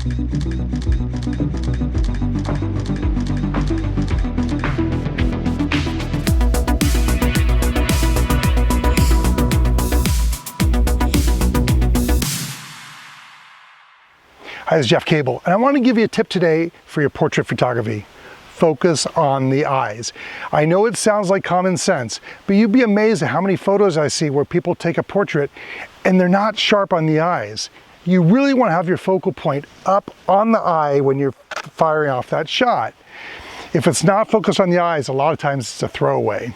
Hi, this is Jeff Cable, and I want to give you a tip today for your portrait photography. Focus on the eyes. I know it sounds like common sense, but you'd be amazed at how many photos I see where people take a portrait and they're not sharp on the eyes. You really want to have your focal point up on the eye when you're firing off that shot. If it's not focused on the eyes, a lot of times it's a throwaway.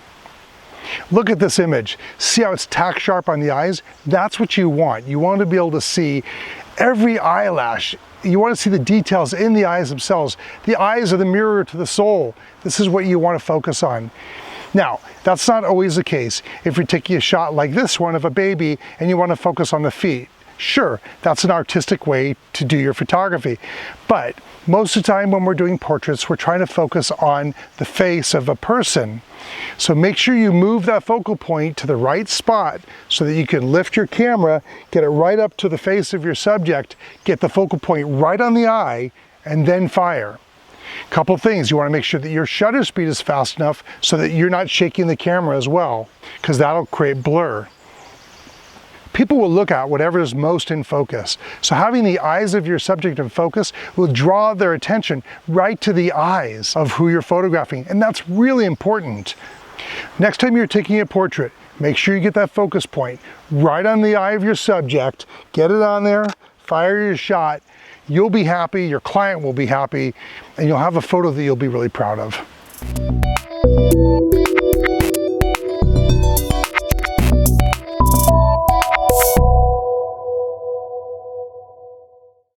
Look at this image. See how it's tack sharp on the eyes? That's what you want. You want to be able to see every eyelash. You want to see the details in the eyes themselves. The eyes are the mirror to the soul. This is what you want to focus on. Now, that's not always the case. If you're taking a shot like this one of a baby and you want to focus on the feet, sure, that's an artistic way to do your photography. But most of the time when we're doing portraits, we're trying to focus on the face of a person. So make sure you move that focal point to the right spot so that you can lift your camera, get it right up to the face of your subject, get the focal point right on the eye, and then fire. Couple things, you want to make sure that your shutter speed is fast enough so that you're not shaking the camera as well, because that'll create blur. People will look at whatever is most in focus. So having the eyes of your subject in focus will draw their attention right to the eyes of who you're photographing, and that's really important. Next time you're taking a portrait, make sure you get that focus point right on the eye of your subject, get it on there, fire your shot. You'll be happy, your client will be happy, and you'll have a photo that you'll be really proud of.